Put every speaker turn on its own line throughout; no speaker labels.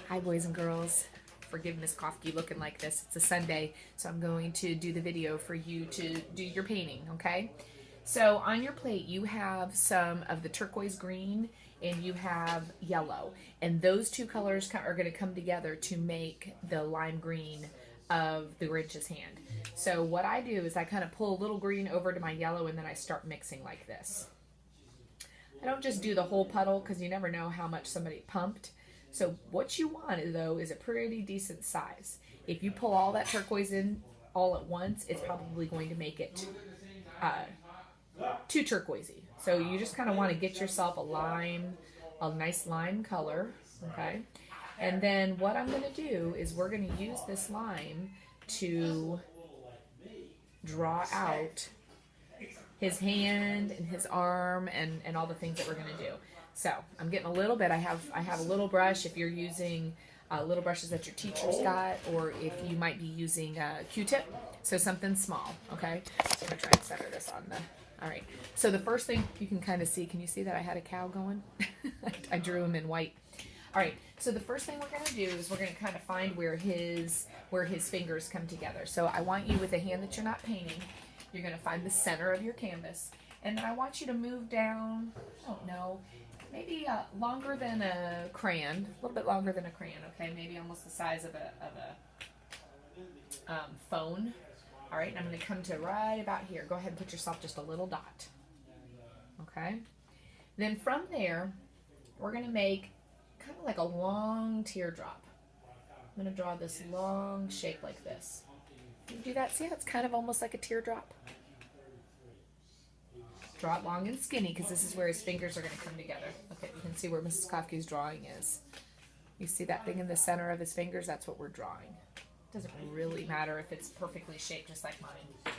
Hi boys and girls. Forgive Miss Kofke looking like this. It's a Sunday, so I'm going to do the video for you to do your painting, okay? So on your plate you have some of the turquoise green and you have yellow. And those two colors are going to come together to make the lime green of the Grinch's hand. So what I do is I kind of pull a little green over to my yellow and then I start mixing like this. I don't just do the whole puddle because you never know how much somebody pumped. So what you want, though, is a pretty decent size. If you pull all that turquoise in all at once, it's probably going to make it too turquoisey. So you just kind of want to get yourself a nice lime color, okay? And then what I'm going to do is we're going to use this lime to draw out his hand and his arm and all the things that we're going to do. So I'm getting a little bit. I have a little brush if you're using little brushes that your teacher's got, or if you might be using a Q-tip, so something small, okay? So I'm going to try and center this on the, all right. So the first thing you can kind of see, can you see that I had a cow going? I drew him in white. All right, so the first thing we're going to do is we're going to kind of find where his fingers come together. So I want you, with a hand that you're not painting, you're going to find the center of your canvas, and then I want you to move down, I don't know, maybe longer than a crayon, a little bit longer than a crayon, okay? Maybe almost the size of a phone. All right, and I'm going to come to right about here. Go ahead and put yourself just a little dot, okay? Then from there, we're going to make kind of like a long teardrop. I'm going to draw this long shape like this. Can you do that? See how it's kind of almost like a teardrop? Draw it long and skinny because this is where his fingers are going to come together. Okay, you can see where Mrs. Kofke's drawing is. You see that thing in the center of his fingers? That's what we're drawing. It doesn't really matter if it's perfectly shaped just like mine.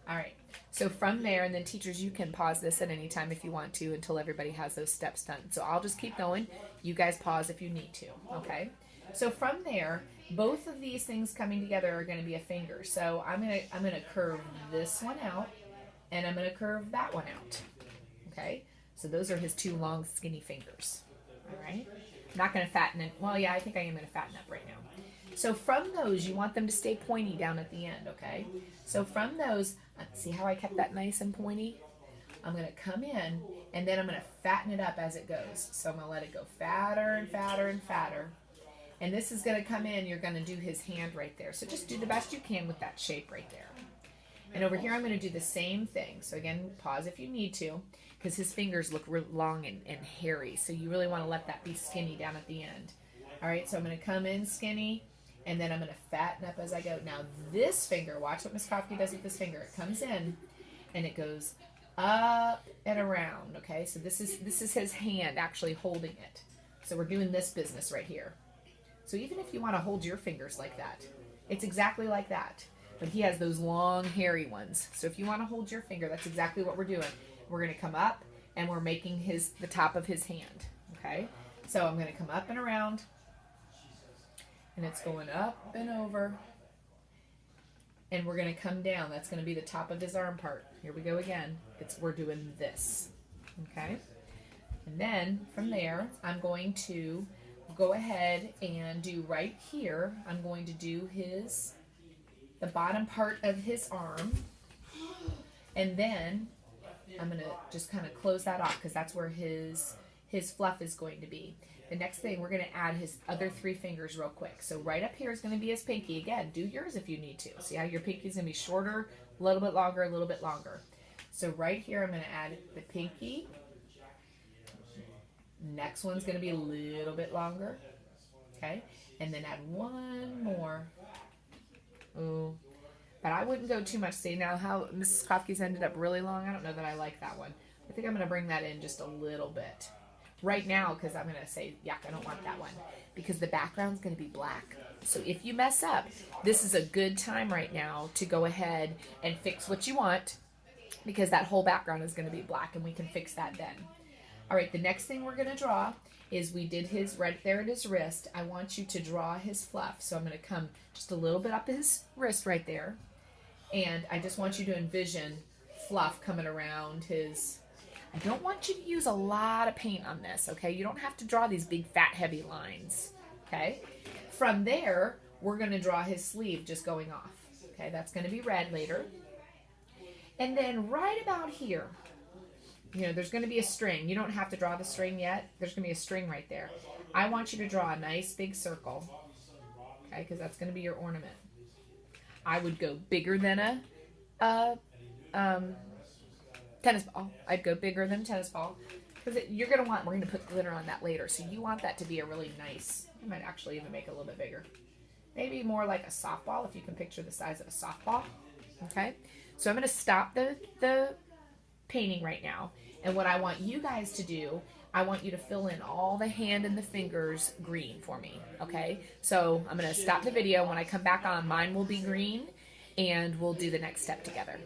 All right, so from there, and then teachers, you can pause this at any time if you want to until everybody has those steps done. So I'll just keep going. You guys pause if you need to, okay? So from there, both of these things coming together are going to be a finger. So I'm gonna curve this one out, and I'm going to curve that one out, okay? So those are his two long, skinny fingers, all right? I'm not going to fatten it. Well, yeah, I think I am going to fatten up right now. So from those, you want them to stay pointy down at the end, okay? So from those, see how I kept that nice and pointy? I'm going to come in, and then I'm going to fatten it up as it goes. So I'm going to let it go fatter and fatter and fatter. And this is going to come in. You're going to do his hand right there. So just do the best you can with that shape right there. And over here, I'm going to do the same thing. So again, pause if you need to, because his fingers look really long and hairy. So you really want to let that be skinny down at the end. All right, so I'm going to come in skinny, and then I'm going to fatten up as I go. Now this finger, watch what Miss Kofke does with this finger. It comes in, and it goes up and around. Okay, so this is his hand actually holding it. So we're doing this business right here. So even if you want to hold your fingers like that, it's exactly like that. But he has those long, hairy ones. So if you want to hold your finger, that's exactly what we're doing. We're going to come up, and we're making the top of his hand, okay? So I'm going to come up and around, and it's going up and over, and we're going to come down. That's going to be the top of his arm part. Here we go again. We're doing this, okay? And then from there, I'm going to go ahead and do right here, I'm going to do the bottom part of his arm, and then I'm going to just kind of close that off because that's where his fluff is going to be. The next thing, we're going to add his other three fingers real quick. So right up here is going to be his pinky. Again, do yours if you need to. See how your pinky is going to be shorter, a little bit longer, a little bit longer. So right here, I'm going to add the pinky. Next one's going to be a little bit longer, okay? And then add one more. Ooh. But I wouldn't go too much. See now how Mrs. Kofke's ended up really long? I don't know that I like that one. I think I'm going to bring that in just a little bit. Right now, because I'm going to say, yuck, I don't want that one. Because the background's going to be black. So if you mess up, this is a good time right now to go ahead and fix what you want. Because that whole background is going to be black, and we can fix that then. All right, the next thing we're going to draw is we did his right there at his wrist. I want you to draw his fluff. So I'm going to come just a little bit up his wrist right there. And I just want you to envision fluff coming around his... I don't want you to use a lot of paint on this, okay? You don't have to draw these big, fat, heavy lines. Okay. From there, we're going to draw his sleeve just going off. Okay, that's going to be red later. And then right about here, you know, there's going to be a string. You don't have to draw the string yet. There's going to be a string right there. I want you to draw a nice big circle, okay, because that's going to be your ornament. I would go bigger than a tennis ball. I'd go bigger than a tennis ball because we're going to put glitter on that later. So you want that to be a really nice, I might actually even make it a little bit bigger. Maybe more like a softball, if you can picture the size of a softball. Okay, so I'm going to stop the painting right now. And what I want you guys to do, I want you to fill in all the hand and the fingers green for me. Okay, so I'm going to stop the video. When I come back on, mine will be green, and we'll do the next step together.